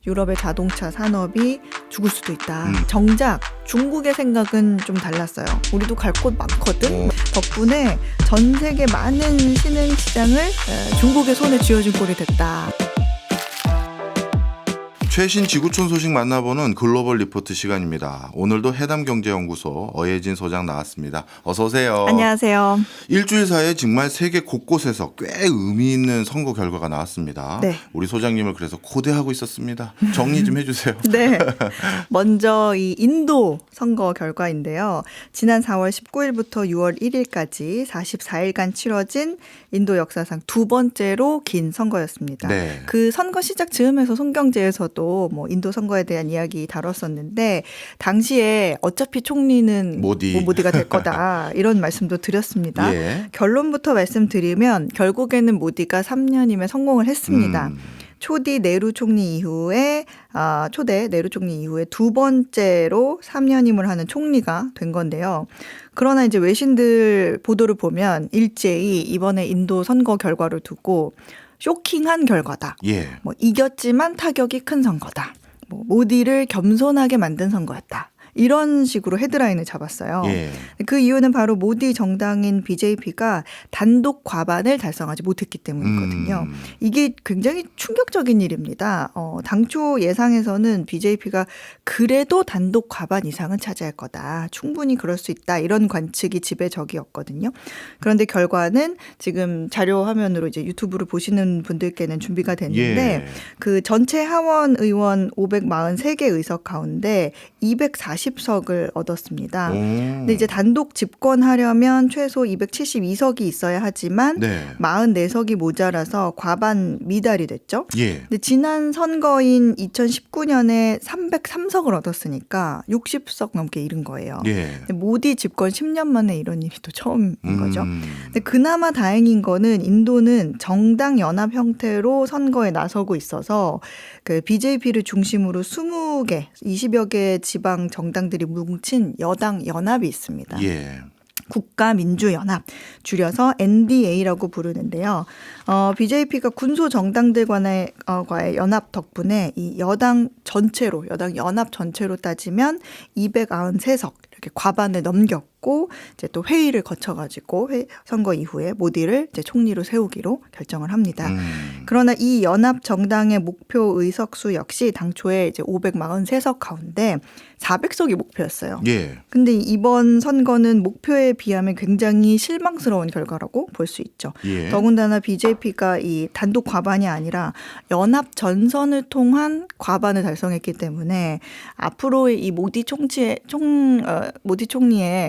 유럽의 자동차 산업이 죽을 수도 있다. 정작 중국의 생각은 좀 달랐어요. 우리도 갈 곳 많거든. 덕분에 전 세계 많은 신흥 시장을 중국의 손에 쥐어준 꼴이 됐다. 최신 지구촌 소식 만나보는 글로벌 리포트 시간입니다. 오늘도 해담경제연구소 어예진 소장 나왔습니다. 어서 오세요. 안녕하세요. 일주일 사이에 정말 세계 곳곳에서 꽤 의미 있는 선거 결과가 나왔습니다. 네. 우리 소장님을 그래서 고대하고 있었습니다. 정리 좀 해주세요. 네. 먼저 이 인도 선거 결과인데요. 지난 4월 19일부터 6월 1일까지 44일간 치러진 인도 역사상 두 번째로 긴 선거였습니다. 네. 그 선거 시작 즈음에서 송경제에서도 뭐 인도 선거에 대한 이야기 다뤘었는데 당시에 어차피 총리는 모디가 될 거다 이런 말씀도 드렸습니다. 예. 결론부터 말씀드리면 결국에는 모디가 3년임에 성공을 했습니다. 초대 네루 총리 이후에 두 번째로 3년임을 하는 총리가 된 건데요. 그러나 이제 외신들 보도를 보면 일제히 이번에 인도 선거 결과를 두고 쇼킹한 결과다. 예. 뭐 이겼지만 타격이 큰 선거다. 뭐 모디를 겸손하게 만든 선거였다. 이런 식으로 헤드라인을 잡았어요. 예. 그 이유는 바로 모디 정당인 BJP가 단독 과반을 달성하지 못했기 때문이거든요. 이게 굉장히 충격적인 일입니다. 당초 예상에서는 BJP가 그래도 단독 과반 이상은 차지할 거다. 충분히 그럴 수 있다. 이런 관측이 지배적이었거든요. 그런데 결과는 지금 자료 화면으로 이제 유튜브를 보시는 분들께는 준비가 됐는데 예. 그 전체 하원 의원 543개 의석 가운데 240석을 얻었습니다. 근데 이제 단독 집권하려면 최소 272석이 있어야 하지만 네. 44석이 모자라서 과반 미달이 됐죠. 예. 근데 지난 선거인 2019년에 303석을 얻었으니까 60석 넘게 잃은 거예요. 예. 근데 모디 집권 10년 만에 이런 일이 또 처음인 거죠. 근데 그나마 다행인 거는 인도는 정당 연합 형태로 선거에 나서고 있어서 그 BJP를 중심으로 20여 개 지방 정당들이 뭉친 여당 연합이 있습니다. 예. 국가민주연합, 줄여서 NDA라고 부르는데요. BJP가 군소 정당들과의 연합 덕분에 이 여당 연합 전체로 따지면 293석 이렇게 과반을 넘겼고 이제 또 회의를 거쳐가지고 선거 이후에 모디를 이제 총리로 세우기로 결정을 합니다. 그러나 이 연합 정당의 목표 의석수 역시 당초에 이제 543석 가운데 400석이 목표였어요. 예. 근데 이번 선거는 목표에 비하면 굉장히 실망스러운 결과라고 볼 수 있죠. 예. 더군다나 BJP가 이 단독 과반이 아니라 연합 전선을 통한 과반을 달성했기 때문에 앞으로의 이 모디 총리의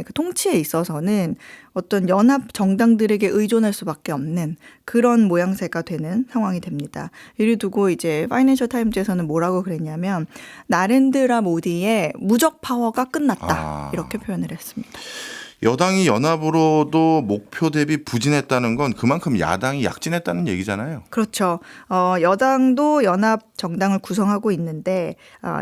그 통치에 있어서는 어떤 연합 정당들에게 의존할 수밖에 없는 그런 모양새가 되는 상황이 됩니다. 이를 두고 이제 파이낸셜 타임즈에서는 뭐라고 그랬냐면 나렌드라 모디의 무적 파워가 끝났다. 이렇게 표현을 했습니다. 여당이 연합으로도 목표 대비 부진했다는 건 그만큼 야당이 약진했다는 얘기잖아요. 그렇죠. 여당도 연합 정당을 구성하고 있는데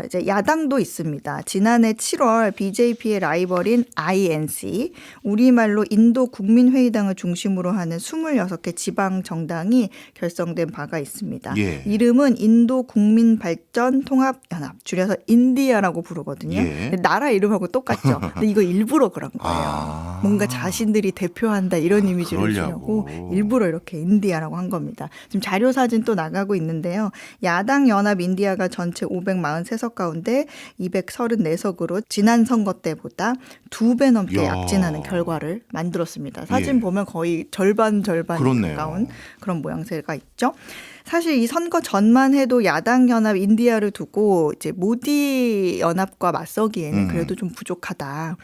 이제 야당도 있습니다. 지난해 7월 BJP의 라이벌인 INC, 우리말로 인도 국민회의당을 중심으로 하는 26개 지방 정당이 결성된 바가 있습니다. 예. 이름은 인도 국민발전통합연합, 줄여서 인디아라고 부르거든요. 예. 나라 이름하고 똑같죠. 근데 이거 일부러 그런 거예요. 뭔가 자신들이 대표한다 이런 이미지를 주려고 일부러 이렇게 인디아라고 한 겁니다. 지금 자료 사진 또 나가고 있는데요. 야당 연합 인디아가 전체 543석 가운데 234석으로 지난 선거 때보다 2배 넘게 약진하는 결과를 만들었습니다. 사진 보면 거의 절반에 가까운 그런 모양새가 있죠. 사실 이 선거 전만 해도 야당 연합 인디아를 두고 이제 모디 연합과 맞서기에는 그래도 좀 부족하다.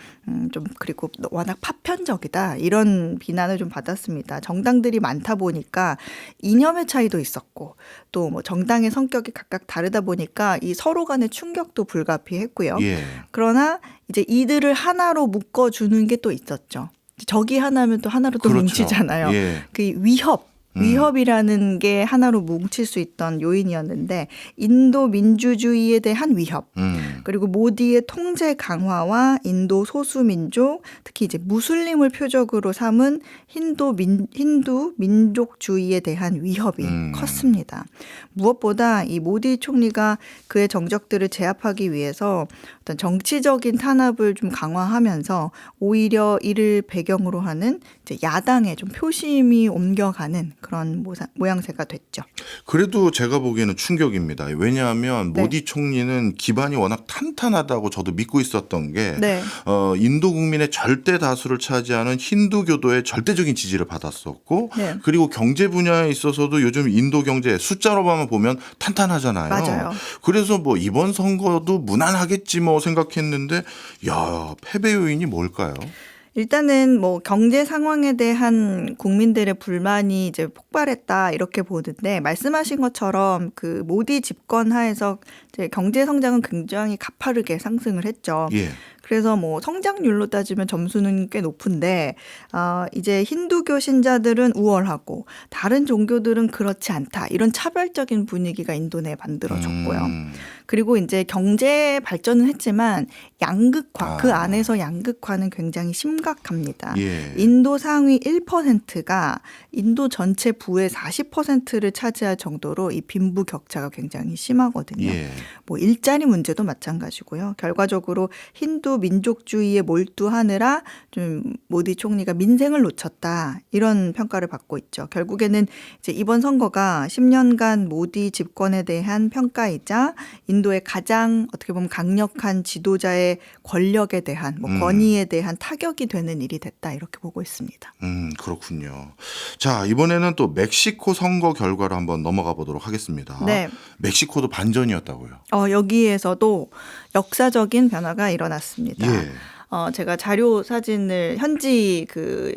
좀 그리고 워낙 파편적이다. 이런 비난을 좀 받았습니다. 정당들이 많다 보니까 이념의 차이도 있었고 또 뭐 정당의 성격이 각각 다르다 보니까 이 서로 간의 충격도 불가피했고요. 예. 그러나 이제 이들을 하나로 묶어주는 게 또 있었죠. 적이 하나면 또 하나로 또 그렇죠. 뭉치잖아요. 예. 그 위협. 위협이라는 게 하나로 뭉칠 수 있던 요인이었는데 인도 민주주의에 대한 위협 그리고 모디의 통제 강화와 인도 소수민족 특히 이제 무슬림을 표적으로 삼은 힌두 민족주의에 대한 위협이 컸습니다. 무엇보다 이 모디 총리가 그의 정적들을 제압하기 위해서 어떤 정치적인 탄압을 좀 강화하면서 오히려 이를 배경으로 하는 이제 야당에 좀 표심이 옮겨가는 그런 모양새가 됐죠. 그래도 제가 보기에는 충격입니다. 왜냐하면 네. 모디 총리는 기반이 워낙 탄탄하다고 저도 믿고 있었던 게 네. 인도 국민의 절대 다수를 차지하는 힌두교도의 절대적인 지지를 받았었고 네. 그리고 경제 분야에 있어서도 요즘 인도 경제 숫자로만 보면 탄탄하잖아요. 맞아요. 그래서 뭐 이번 선거도 무난하겠지 뭐 생각했는데 야, 패배 요인이 뭘까요? 일단은 뭐 경제 상황에 대한 국민들의 불만이 이제 폭발했다 이렇게 보는데 말씀하신 것처럼 그 모디 집권 하에서 이제 경제 성장은 굉장히 가파르게 상승을 했죠. 예. 그래서 뭐 성장률로 따지면 점수는 꽤 높은데 이제 힌두교 신자들은 우월하고 다른 종교들은 그렇지 않다. 이런 차별적인 분위기가 인도 내에 만들어졌고요. 그리고 이제 경제 발전은 했지만 양극화, 그 안에서 양극화는 굉장히 심각합니다. 예. 인도 상위 1%가 인도 전체 부의 40%를 차지할 정도로 이 빈부 격차가 굉장히 심하거든요. 예. 뭐 일자리 문제도 마찬가지고요. 결과적으로 힌두 민족주의에 몰두하느라 좀 모디 총리가 민생을 놓쳤다. 이런 평가를 받고 있죠. 결국에는 이제 이번 선거가 10년간 모디 집권에 대한 평가이자 인도의 가장 어떻게 보면 강력한 지도자의 권력에 대한 뭐 권위에 대한 타격이 되는 일이 됐다. 이렇게 보고 있습니다. 그렇군요. 자, 이번에는 또 멕시코 선거 결과로 한번 넘어가 보도록 하겠습니다. 네. 멕시코도 반전이었다고요. 여기에서도 역사적인 변화가 일어났습니다. 예. 제가 자료 사진을 현지 그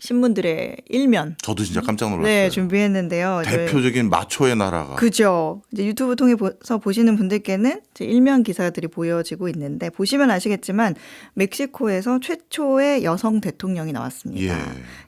신문들의 일면 저도 진짜 깜짝 놀랐어요. 네, 준비했는데요. 대표적인 마초의 나라가. 그죠. 이제 유튜브 통해서 보시는 분들께는 이제 일면 기사들이 보여지고 있는데 보시면 아시겠지만 멕시코에서 최초의 여성 대통령이 나왔습니다. 예.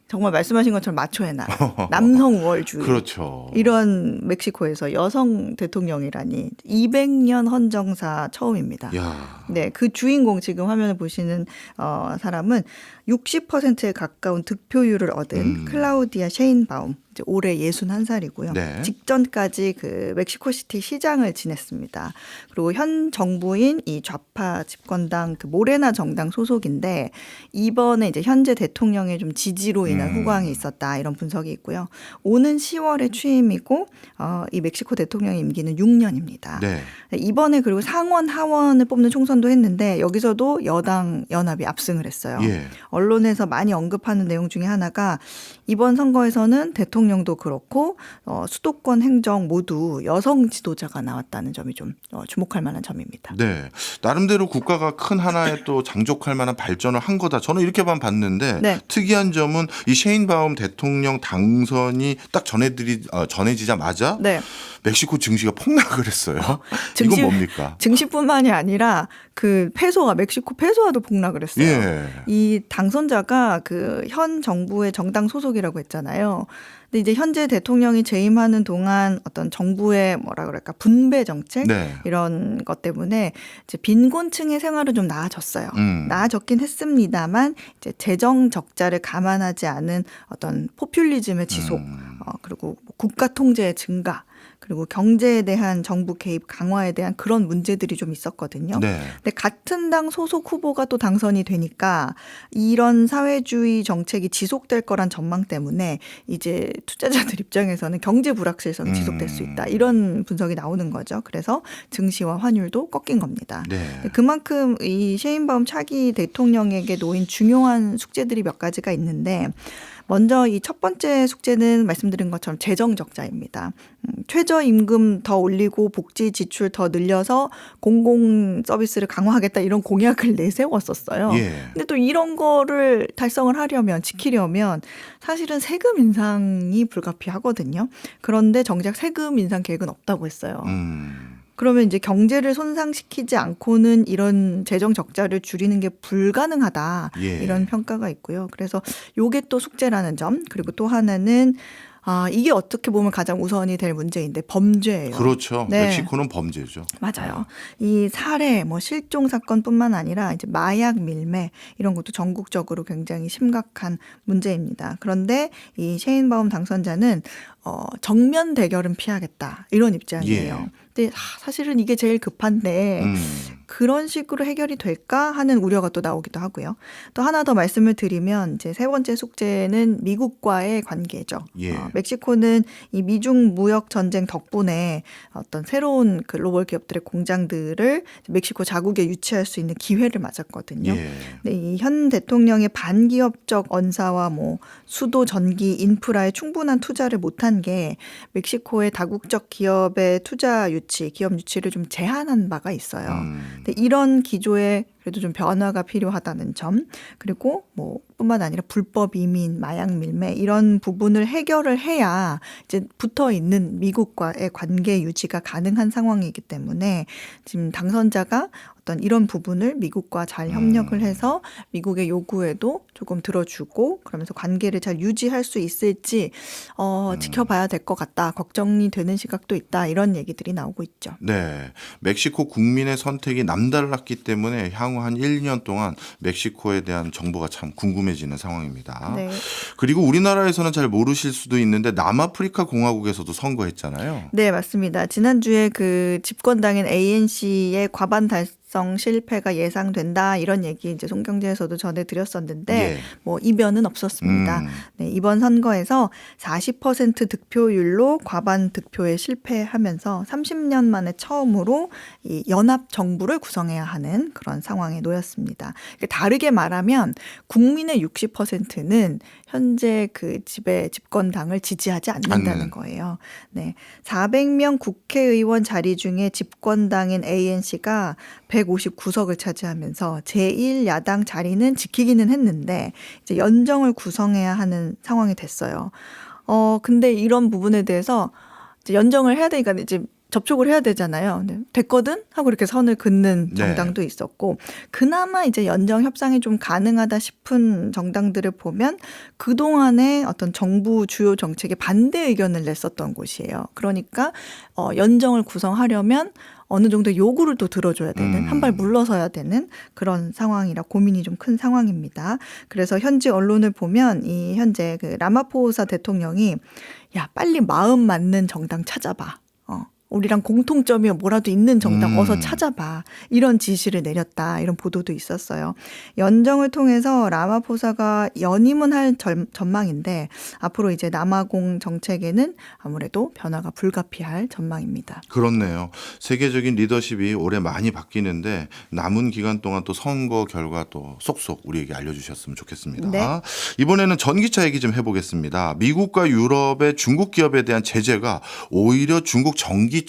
정말 말씀하신 것처럼 마초의 나라, 남성 우월주의. 그렇죠. 이런 멕시코에서 여성 대통령이라니 200년 헌정사 처음입니다. 야. 네, 그 주인공 지금 화면을 보시는 사람은 60%에 가까운 득표율을 얻은 클라우디아 셰인바움. 이제 올해 61살이고요. 네. 직전까지 그 멕시코시티 시장을 지냈습니다. 그리고 현 정부인 이 좌파 집권당 그 모레나 정당 소속인데 이번에 이제 현재 대통령의 좀 지지로 인한 후광이 있었다 이런 분석이 있고요. 오는 10월에 취임이고 이 멕시코 대통령의 임기는 6년입니다. 네. 이번에 그리고 상원 하원을 뽑는 총선도 했는데 여기서도 여당 연합이 압승을 했어요. 예. 언론에서 많이 언급하는 내용 중에 하나가 이번 선거에서는 대통령도 그렇고 수도권 행정 모두 여성 지도자가 나왔다는 점이 좀 주목할 만한 점입니다. 네. 나름대로 국가가 큰 하나의 또 장족할 만한 발전을 한 거다. 저는 이렇게만 봤는데 네. 특이한 점은 이 셰인바움 대통령 당선이 딱 전해지자마자 네. 멕시코 증시가 폭락을 했어요. 이건 뭡니까? 증시뿐만이 아니라 그 멕시코 페소화도 폭락을 했어요. 예. 이 당선자가 그 현 정부의 정당 소속이라고 했잖아요. 근데 이제 현재 대통령이 재임하는 동안 어떤 정부의 뭐라 그럴까 분배 정책 네. 이런 것 때문에 이제 빈곤층의 생활은 좀 나아졌어요. 나아졌긴 했습니다만 이제 재정 적자를 감안하지 않은 어떤 포퓰리즘의 지속 그리고 국가 통제의 증가 그리고 경제에 대한 정부 개입 강화에 대한 그런 문제들이 좀 있었거든요. 네. 근데 같은 당 소속 후보가 또 당선이 되니까 이런 사회주의 정책이 지속될 거란 전망 때문에 이제 투자자들 입장에서는 경제 불확실성이 지속될 수 있다. 이런 분석이 나오는 거죠. 그래서 증시와 환율도 꺾인 겁니다. 네. 그만큼 이 셰인바움 차기 대통령에게 놓인 중요한 숙제들이 몇 가지가 있는데 먼저 이 첫 번째 숙제는 말씀드린 것처럼 재정 적자입니다. 최저임금 더 올리고 복지 지출 더 늘려서 공공 서비스를 강화하겠다 이런 공약을 내세웠었어요. 예. 근데 또 이런 거를 달성을 하려면 지키려면 사실은 세금 인상이 불가피하거든요. 그런데 정작 세금 인상 계획은 없다고 했어요. 그러면 이제 경제를 손상시키지 않고는 이런 재정 적자를 줄이는 게 불가능하다. 예. 이런 평가가 있고요. 그래서 요게 또 숙제라는 점. 그리고 또 하나는 이게 어떻게 보면 가장 우선이 될 문제인데 범죄예요. 그렇죠. 네. 멕시코는 범죄죠. 맞아요. 이 살해, 실종 사건뿐만 아니라 이제 마약 밀매 이런 것도 전국적으로 굉장히 심각한 문제입니다. 그런데 이 셰인바움 당선자는 정면 대결은 피하겠다 이런 입장이에요. 예. 근데 사실은 이게 제일 급한데 그런 식으로 해결이 될까 하는 우려가 또 나오기도 하고요. 또 하나 더 말씀을 드리면 이제 세 번째 숙제는 미국과의 관계죠. 예. 멕시코는 이 미중 무역 전쟁 덕분에 어떤 새로운 글로벌 기업들의 공장들을 멕시코 자국에 유치할 수 있는 기회를 맞았거든요. 예. 근데 이 현 대통령의 반기업적 언사와 수도, 전기, 인프라에 충분한 투자를 못한 게 멕시코의 다국적 기업의 투자 유치, 기업 유치를 좀 제한한 바가 있어요. 근데 이런 기조에 그래도 좀 변화가 필요하다는 점, 그리고 뿐만 아니라 불법 이민, 마약 밀매 이런 부분을 해결을 해야 이제 붙어 있는 미국과의 관계 유지가 가능한 상황이기 때문에 지금 당선자가 어떤 이런 부분을 미국과 잘 협력을 해서 미국의 요구에도 조금 들어주고 그러면서 관계를 잘 유지할 수 있을지 지켜봐야 될 것 같다. 걱정이 되는 시각도 있다. 이런 얘기들이 나오고 있죠. 네. 멕시코 국민의 선택이 남달랐기 때문에 향후 한 1년 동안 멕시코에 대한 정보가 참 궁금해지는 상황입니다. 네. 그리고 우리나라에서는 잘 모르실 수도 있는데 남아프리카 공화국에서도 선거했잖아요. 네, 맞습니다. 지난주에 그 집권당인 ANC의 과반 달성 실패가 예상된다 이런 얘기 이제 송경제에서도 전해드렸었는데 예. 이변은 없었습니다. 네, 이번 선거에서 40% 득표율로 과반 득표에 실패하면서 30년 만에 처음으로 이 연합 정부를 구성해야 하는 그런 상황에 놓였습니다. 다르게 말하면 국민의 60%는 현재 그 집권당을 지지하지 않는다는 거예요. 네, 400명 국회의원 자리 중에 집권당인 ANC가 159석을 차지하면서 제1야당 자리는 지키기는 했는데 이제 연정을 구성해야 하는 상황이 됐어요. 근데 이런 부분에 대해서 이제 연정을 해야 되니까 이제 접촉을 해야 되잖아요. 네, 됐거든? 하고 이렇게 선을 긋는 정당도 있었고 그나마 이제 연정 협상이 좀 가능하다 싶은 정당들을 보면 그동안의 어떤 정부 주요 정책에 반대 의견을 냈었던 곳이에요. 그러니까 연정을 구성하려면 어느 정도 요구를 또 들어줘야 되는 한 발 물러서야 되는 그런 상황이라 고민이 좀 큰 상황입니다. 그래서 현지 언론을 보면 이 현재 그 라마포사 대통령이 야 빨리 마음 맞는 정당 찾아봐. 우리랑 공통점이 뭐라도 있는 정당 어서 찾아봐. 이런 지시를 내렸다. 이런 보도도 있었어요. 연정을 통해서 라마포사가 연임은 할 전망인데 앞으로 이제 남아공 정책에는 아무래도 변화가 불가피할 전망입니다. 그렇네요. 세계적인 리더십이 올해 많이 바뀌는데 남은 기간 동안 또 선거 결과 또 쏙쏙 우리에게 알려주셨으면 좋겠습니다. 네. 이번에는 전기차 얘기 좀 해보겠습니다. 미국과 유럽의 중국 기업에 대한 제재가 오히려 중국 전기차가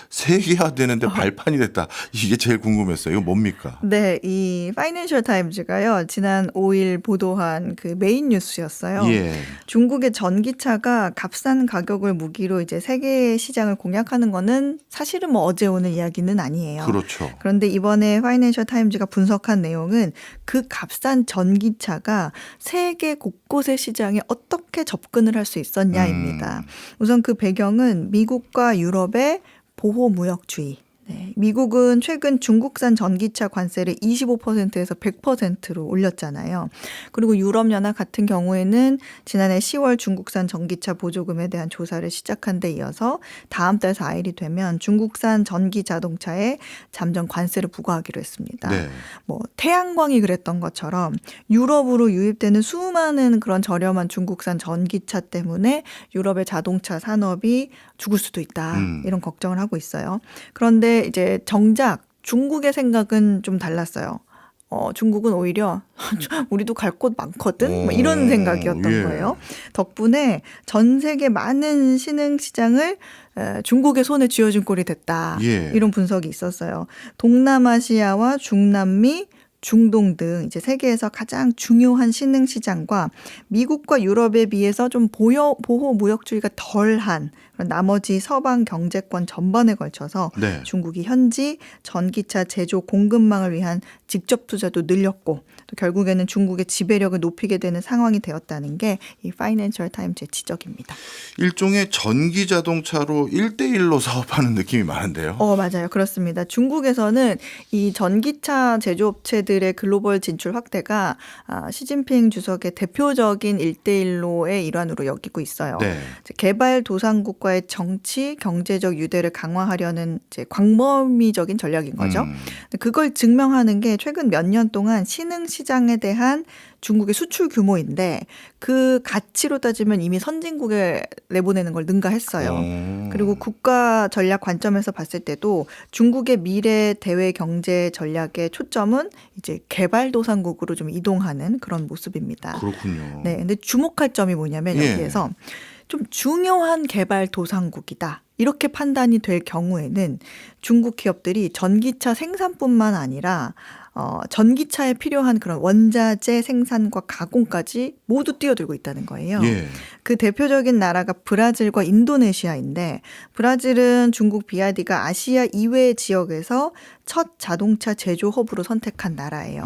세계화되는데 발판이 됐다. 이게 제일 궁금했어요. 이거 뭡니까? 네, 이 파이낸셜 타임즈가요. 지난 5일 보도한 그 메인 뉴스였어요. 예. 중국의 전기차가 값싼 가격을 무기로 이제 세계 시장을 공략하는 거는 사실은 어제 오늘 이야기는 아니에요. 그렇죠. 그런데 이번에 파이낸셜 타임즈가 분석한 내용은 그 값싼 전기차가 세계 곳곳의 시장에 어떻게 접근을 할 수 있었냐입니다. 우선 그 배경은 미국과 유럽의 보호무역주의. 네, 미국은 최근 중국산 전기차 관세를 25%에서 100%로 올렸잖아요. 그리고 유럽연합 같은 경우에는 지난해 10월 중국산 전기차 보조금에 대한 조사를 시작한 데 이어서 다음 달 4일이 되면 중국산 전기 자동차에 잠정 관세를 부과하기로 했습니다. 네. 태양광이 그랬던 것처럼 유럽으로 유입되는 수많은 그런 저렴한 중국산 전기차 때문에 유럽의 자동차 산업이 죽을 수도 있다. 이런 걱정을 하고 있어요. 그런데 이제 정작 중국의 생각은 좀 달랐어요. 중국은 오히려 우리도 갈 곳 많거든. 이런 생각이었던 거예요. 덕분에 전 세계 많은 신흥 시장을 중국의 손에 쥐어준 꼴이 됐다. 예. 이런 분석이 있었어요. 동남아시아와 중남미 중동 등 이제 세계에서 가장 중요한 신흥 시장과 미국과 유럽에 비해서 좀 보호 무역주의가 덜한 나머지 서방 경제권 전반에 걸쳐서 네. 중국이 현지 전기차 제조 공급망을 위한 직접 투자도 늘렸고 또 결국에는 중국의 지배력을 높이게 되는 상황이 되었다는 게 이 파이낸셜 타임즈의 지적입니다. 일종의 전기 자동차로 1대1로 사업하는 느낌이 많은데요. 맞아요. 그렇습니다. 중국에서는 이 전기차 제조업체들의 글로벌 진출 확대가 시진핑 주석의 대표적인 1대1로의 일환으로 여기고 있어요. 네. 개발도상국과의 정치, 경제적 유대를 강화하려는 이제 광범위적인 전략인 거죠. 근데 그걸 증명하는 게 최근 몇 년 동안 신흥 시장에 대한 중국의 수출 규모인데 그 가치로 따지면 이미 선진국에 내보내는 걸 능가했어요. 그리고 국가 전략 관점에서 봤을 때도 중국의 미래 대외 경제 전략의 초점은 이제 개발도상국으로 좀 이동하는 그런 모습입니다. 그렇군요. 네, 근데 주목할 점이 뭐냐면 여기에서 좀 중요한 개발도상국이다. 이렇게 판단이 될 경우에는 중국 기업들이 전기차 생산뿐만 아니라 전기차에 필요한 그런 원자재 생산과 가공까지 모두 뛰어들고 있다는 거예요. 예. 그 대표적인 나라가 브라질과 인도네시아인데 브라질은 중국 BYD가 아시아 이외 지역에서 첫 자동차 제조 허브로 선택한 나라예요.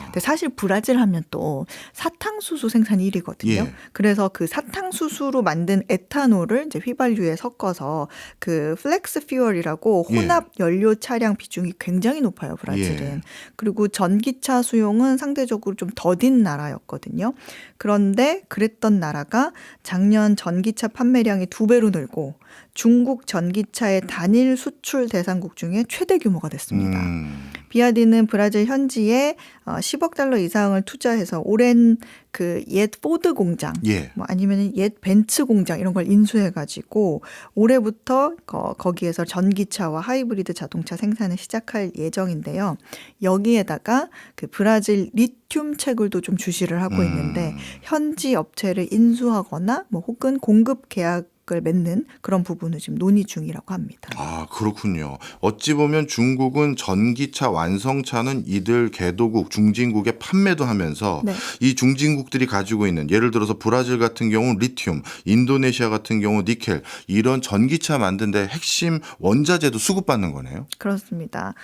근데 사실 브라질 하면 또 사탕수수 생산이 1위거든요. 예. 그래서 그 사탕수수로 만든 에탄올을 이제 휘발유에 섞어서 그 플렉스 퓨얼이라고 혼합 연료 차량 비중이 굉장히 높아요, 브라질은. 예. 그리고 전기차 수용은 상대적으로 좀 더딘 나라였거든요. 그런데 그랬던 나라가 작년 전기차 판매량이 2배로 늘고 중국 전기차의 단일 수출 대상국 중에 최대 규모가 됐습니다. 비아디는 브라질 현지에 10억 달러 이상을 투자해서 오랜 그 옛 포드 공장, 뭐 아니면 옛 벤츠 공장 이런 걸 인수해가지고 올해부터 거기에서 전기차와 하이브리드 자동차 생산을 시작할 예정인데요. 여기에다가 그 브라질 리튬 채굴도 좀 주시를 하고 있는데 현지 업체를 인수하거나 뭐 혹은 공급 계약 을 맺는 그런 부분을 지금 논의 중이라고 합니다. 아, 그렇군요. 어찌 보면 중국은 전기차 완성차는 이들 개도국, 중진국에 판매도 하면서 이 중진국들이 가지고 있는 예를 들어서 브라질 같은 경우는 리튬, 인도네시아 같은 경우 니켈 이런 전기차 만드는데 핵심 원자재도 수급받는 거네요. 그렇습니다.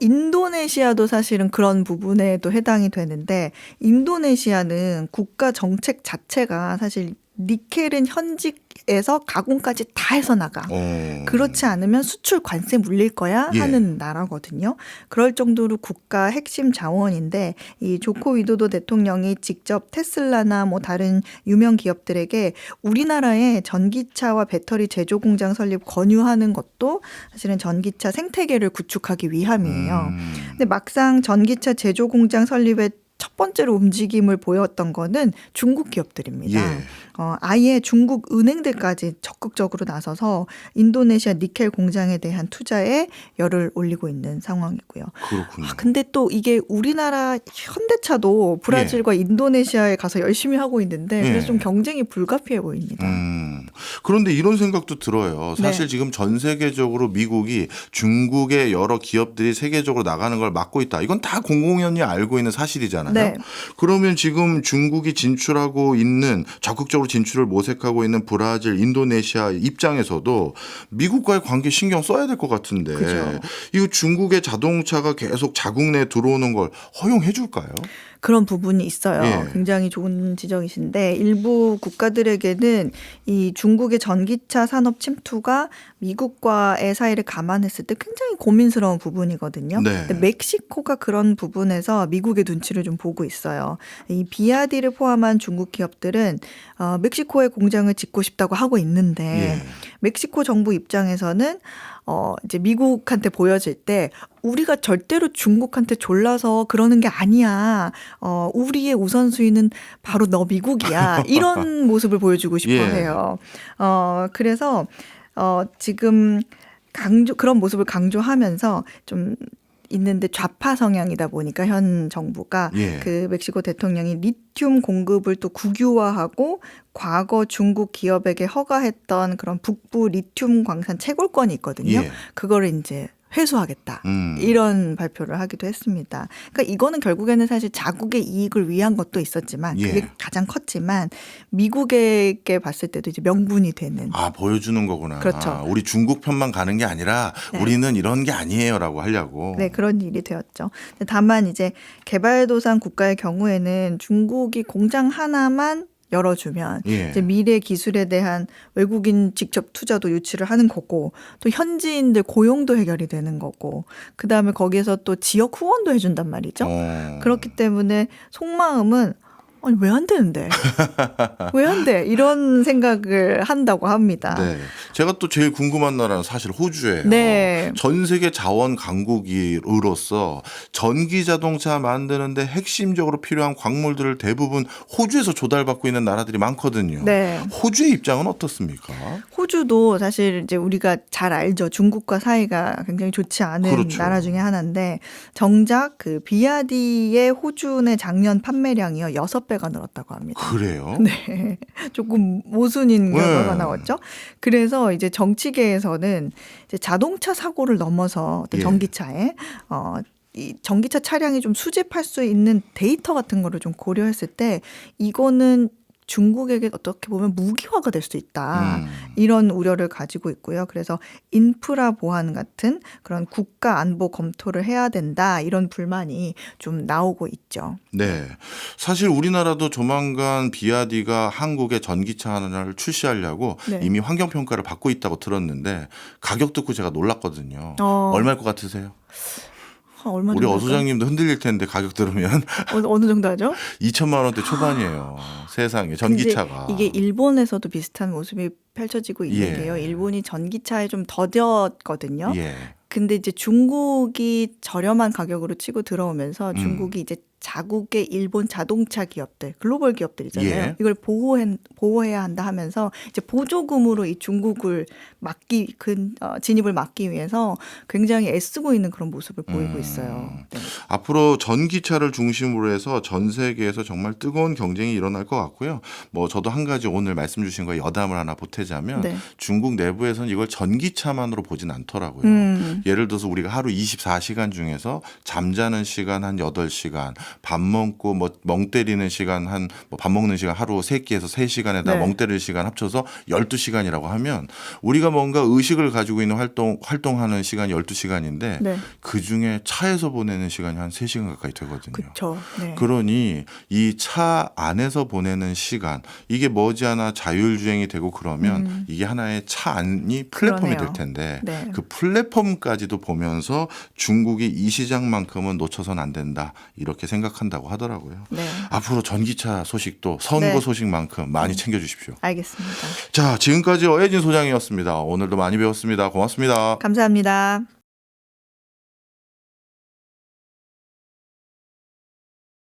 인도네시아도 사실은 그런 부분에도 해당이 되는데 인도네시아는 국가 정책 자체가 사실 니켈은 현직에서 가공까지 다 해서 나가. 그렇지 않으면 수출 관세 물릴 거야 하는 나라거든요. 그럴 정도로 국가 핵심 자원인데 이 조코 위도도 대통령이 직접 테슬라나 뭐 다른 유명 기업들에게 우리나라에 전기차와 배터리 제조 공장 설립 권유하는 것도 사실은 전기차 생태계를 구축하기 위함이에요. 근데 막상 전기차 제조 공장 설립에 첫 번째로 움직임을 보였던 거는 중국 기업들입니다. 아예 중국 은행들까지 적극적으로 나서서 인도네시아 니켈 공장에 대한 투자에 열을 올리고 있는 상황이고요. 그렇군요. 근데 또 이게 우리나라 현대차도 브라질과 인도네시아에 가서 열심히 하고 있는데 그래서 좀 경쟁이 불가피해 보입니다. 그런데 이런 생각도 들어요. 사실 지금 전 세계적으로 미국이 중국의 여러 기업들이 세계적으로 나가는 걸 막고 있다. 이건 다 공공연히 알고 있는 사실이잖아요. 그러면 지금 중국이 진출하고 있는 적극적으로 진출을 모색하고 있는 브라질, 인도네시아 입장에서도 미국과의 관계 신경 써야 될 것 같은데 이거 중국의 자동차가 계속 자국 내에 들어오는 걸 허용해 줄까요? 그런 부분이 있어요. 굉장히 좋은 지적이신데 일부 국가들에게는 이 중국의 전기차 산업 침투가 미국과의 사이를 감안했을 때 굉장히 고민스러운 부분이거든요. 근데 멕시코가 그런 부분에서 미국의 눈치를 좀 보고 있어요. 이 비아디를 포함한 중국 기업들은 멕시코에 공장을 짓고 싶다고 하고 있는데 멕시코 정부 입장에서는 이제 미국한테 보여질 때 우리가 절대로 중국한테 졸라서 그러는 게 아니야. 우리의 우선순위는 바로 너 미국이야. 이런 모습을 보여주고 싶어 해요. 그래서 지금 그런 모습을 강조하면서 좀 있는데 좌파 성향이다 보니까 현 정부가 그 멕시코 대통령이 리튬 공급을 또 국유화하고 과거 중국 기업에게 허가했던 그런 북부 리튬 광산 채굴권이 있거든요. 그거를 이제 회수하겠다. 이런 발표를 하기도 했습니다. 그러니까 이거는 결국에는 사실 자국의 이익을 위한 것도 있었지만 그게 예. 가장 컸지만 미국에게 봤을 때도 이제 명분이 되는. 보여주는 거구나. 그렇죠. 우리 중국 편만 가는 게 아니라 네. 우리는 이런 게 아니에요라고 하려고. 네, 그런 일이 되었죠. 다만 이제 개발도상 국가의 경우에는 중국이 공장 하나만 열어주면 예. 이제 미래 기술에 대한 외국인 직접 투자도 유치를 하는 거고 또 현지인들 고용도 해결이 되는 거고 그다음에 거기에서 또 지역 후원도 해준단 말이죠. 그렇기 때문에 속마음은 아니 왜 안 되는데? 왜 안 돼? 이런 생각을 한다고 합니다. 네. 제가 또 제일 궁금한 나라는 사실 호주예요. 네. 전 세계 자원 강국으로서 전기 자동차 만드는데 핵심적으로 필요한 광물들을 대부분 호주에서 조달받고 있는 나라들이 많거든요. 네. 호주의 입장은 어떻습니까? 호주도 사실 이제 우리가 잘 알죠. 중국과 사이가 굉장히 좋지 않은 그렇죠. 나라 중에 하나인데 정작 그 비아디의 호주 내 작년 판매량이요 6배가 늘었다고 합니다. 그래요? 네. 조금 모순인 결과가 네. 나왔죠. 그래서 이제 정치계에서는 이제 자동차 사고를 넘어서 어떤 예. 전기차에 이 전기차 차량이 좀 수집할 수 있는 데이터 같은 거를 좀 고려했을 때 이거는 중국에게 어떻게 보면 무기화가 될 수 있다. 이런 우려를 가지고 있고요. 그래서 인프라 보안 같은 그런 국가 안보 검토를 해야 된다. 이런 불만이 좀 나오고 있죠. 네. 사실 우리나라도 조만간 비아디가 한국에 전기차 하나를 출시하려고 네. 이미 환경평가를 받고 있다고 들었는데 가격 듣고 제가 놀랐거든요. 어. 얼마일 것 같으세요? 얼마 우리 정도 어 할까요? 소장님도 흔들릴 텐데 가격 들으면 어느 정도 하죠? 2천만 원대 초반이에요. 세상에 전기차가. 근데 이게 일본에서도 비슷한 모습이 펼쳐지고 있는 예. 게요. 일본이 전기차에 좀 더뎠거든요. 예. 근데 이제 중국이 저렴한 가격으로 치고 들어오면서 중국이 이제 자국의 일본 자동차 기업들, 글로벌 기업들이잖아요. 예. 이걸 보호해야 한다 하면서 이제 보조금으로 이 중국을 진입을 막기 위해서 굉장히 애쓰고 있는 그런 모습을 보이고 있어요. 네. 앞으로 전기차를 중심으로 해서 전 세계에서 정말 뜨거운 경쟁이 일어날 것 같고요. 뭐 저도 한 가지 오늘 말씀 주신 거에 여담을 하나 보태자면 네. 중국 내부에서는 이걸 전기차만으로 보진 않더라고요. 예를 들어서 우리가 하루 24시간 중에서 잠자는 시간 한 8시간, 밥 먹고 뭐 멍 때리는 시간 밥 먹는 시간 하루 3끼에서 3시간에다 네. 멍 때릴 시간 합쳐서 12시간이라고 하면 우리가 뭔가 의식을 가지고 있는 활동하는 시간이 12시간인데 네. 그중에 차에서 보내는 시간이 한 3시간 가까이 되거든요. 그렇죠. 네. 그러니 이 차 안에서 보내는 시간 이게 머지않아 자율주행이 되고 그러면 이게 하나의 차 안이 플랫폼이 그러네요. 될 텐데 네. 그 플랫폼까지도 보면서 중국이 이 시장만큼은 놓쳐서는 안 된다 이렇게 생각한다고 하더라고요. 네. 앞으로 전기차 소식도 선거 네. 소식만큼 많이 챙겨주십시오. 알겠습니다. 자, 지금까지 어혜진 소장이었습니다. 오늘도 많이 배웠습니다. 고맙습니다. 감사합니다.